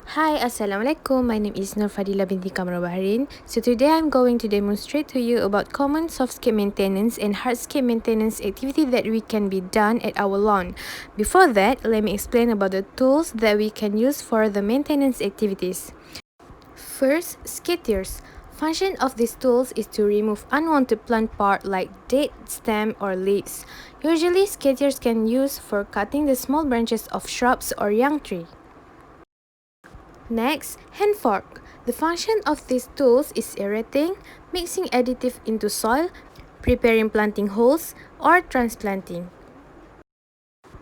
Hi, Assalamualaikum. My name is Nur Fadila binti Kamra Bahrain. So today I'm going to demonstrate to you about common Softscape maintenance and Hardscape maintenance activity that we can be done at our lawn. Before that, let me explain about the tools that we can use for the maintenance activities. First, Secateurs. Function of these tools is to remove unwanted plant part like dead stem or leaves. Usually, Secateurs can use for cutting the small branches of shrubs or young tree. Next, hand fork. The function of these tools is aerating, mixing additive into soil, preparing planting holes, or transplanting.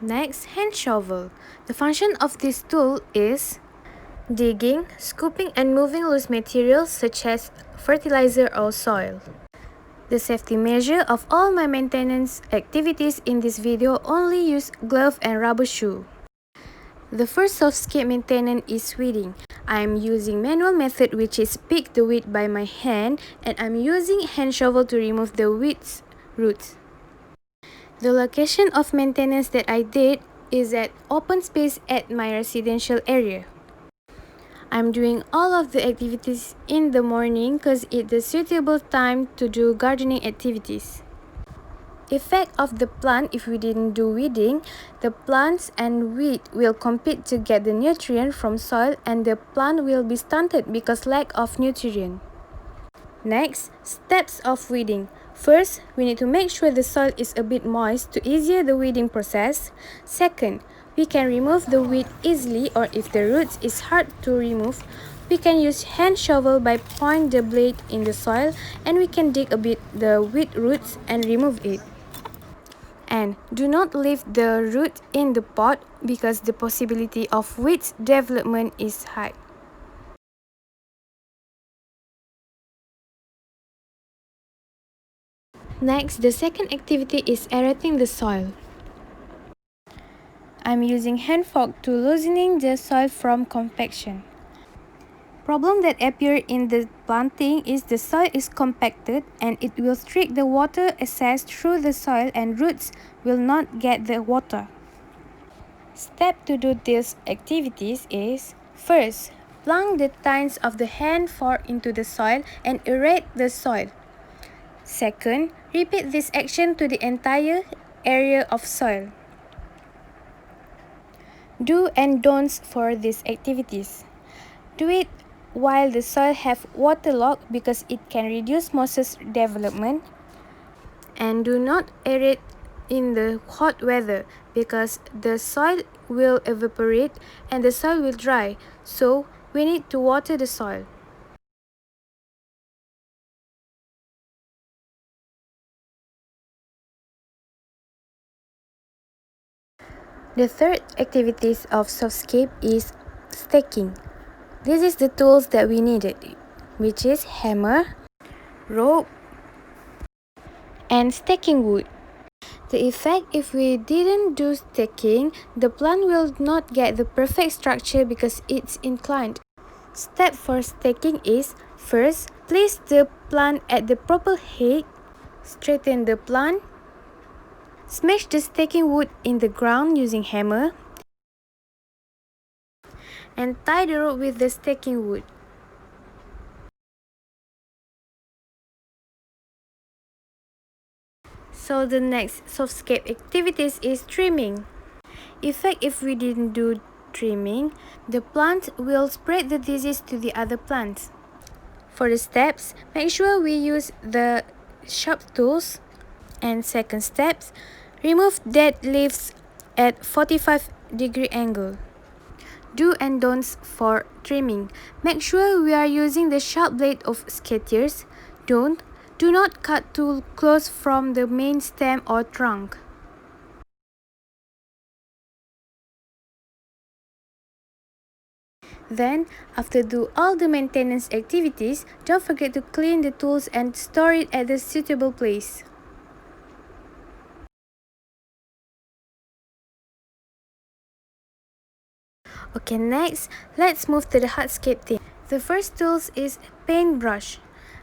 Next, hand shovel. The function of this tool is digging, scooping and moving loose materials such as fertilizer or soil. The safety measure of all my maintenance activities in this video only use glove and rubber shoe. The first Softscape maintenance is weeding. I am using manual method which is pick the weed by my hand, and I'm using hand shovel to remove the weeds roots. The location of maintenance that I did is at open space at my residential area. I'm doing all of the activities in the morning because it's the suitable time to do gardening activities. Effect of the plant: if we didn't do weeding, the plants and weed will compete to get the nutrient from soil and the plant will be stunted because lack of nutrient. Next, steps of weeding. First, we need to make sure the soil is a bit moist to easier the weeding process. Second, we can remove the weed easily, or if the roots is hard to remove, we can use hand shovel by point the blade in the soil and we can dig a bit the weed roots and remove it. And do not leave the root in the pot because the possibility of weeds development is high. Next, the second activity is aerating the soil. I'm using hand fork to loosening the soil from compaction. Problem that appear in the planting is the soil is compacted and it will restrict the water access through the soil and roots will not get the water. Step to do these activities is: first, plunk the tines of the hand fork into the soil and aerate the soil. Second, repeat this action to the entire area of soil. Do and don'ts for these activities. Do it while the soil have waterlogged because it can reduce moisture development. And do not aerate in the hot weather because the soil will evaporate and the soil will dry, so we need to water the soil. The third activities of Softscape is staking. This is the tools that we needed, which is hammer, rope, and staking wood. The effect: if we didn't do staking, the plant will not get the perfect structure because it's inclined. Step for staking is: first, place the plant at the proper height, straighten the plant, smash the staking wood in the ground using hammer, and tie the rope with the staking wood. So the next Softscape activities is trimming. Effect: if we didn't do trimming, the plant will spread the disease to the other plants. For the steps, make sure we use the sharp tools. And second steps, remove dead leaves at 45-degree angle. Do and don'ts for trimming. Make sure we are using the sharp blade of Secateurs. Do not cut too close from the main stem or trunk. Then, after do all the maintenance activities, don't forget to clean the tools and store it at the suitable place. Okay, next, let's move to the hardscape thing. The first tools is paintbrush.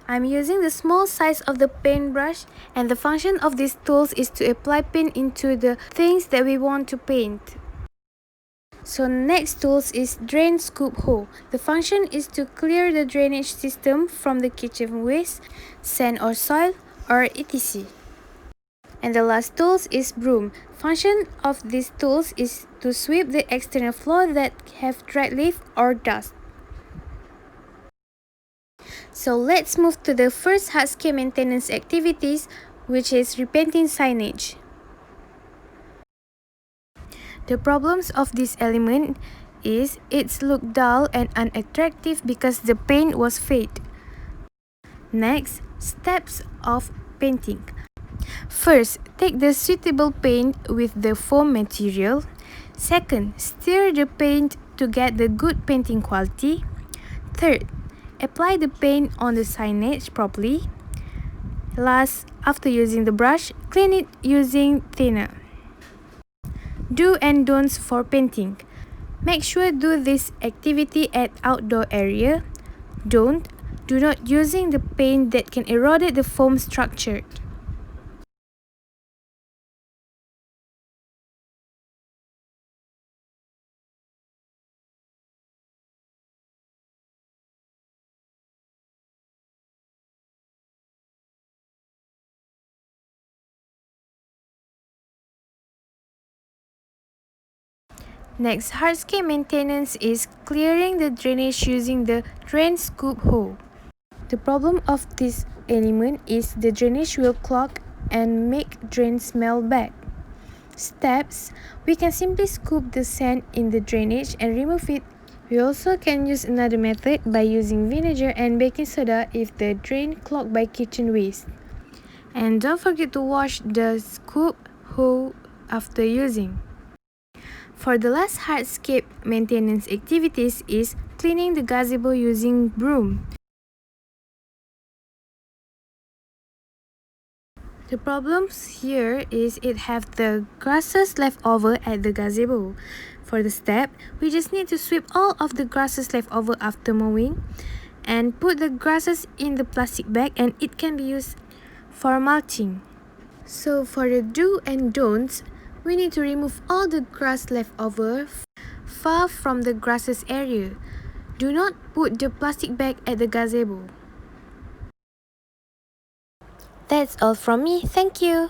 I'm using the small size of the paintbrush, and the function of these tools is to apply paint into the things that we want to paint. So next tools is drain scoop hole. The function is to clear the drainage system from the kitchen waste, sand or soil, or etc. And the last tools is broom. Function of these tools is to sweep the external floor that have dried leaf or dust. So let's move to the first hardscape maintenance activities, which is repainting signage. The problems of this element is it's look dull and unattractive because the paint was fade. Next, steps of painting. First, take the suitable paint with the foam material. Second, stir the paint to get the good painting quality. Third, apply the paint on the signage properly. Last, after using the brush, clean it using thinner. Do and don'ts for painting. Make sure do this activity at outdoor area. Do not using the paint that can erode the foam structure. Next, hardscape maintenance is clearing the drainage using the drain scoop hole. The problem of this element is the drainage will clog and make drain smell bad. Steps: we can simply scoop the sand in the drainage and remove it. We also can use another method by using vinegar and baking soda if the drain clogged by kitchen waste. And don't forget to wash the scoop hole after using. For the last hardscape maintenance activities is cleaning the gazebo using broom. The problems here is it have the grasses left over at the gazebo. For the step, we just need to sweep all of the grasses left over after mowing and put the grasses in the plastic bag and it can be used for mulching. So for the do and don'ts, we need to remove all the grass left over far from the grasses area. Do not put the plastic bag at the gazebo. That's all from me. Thank you.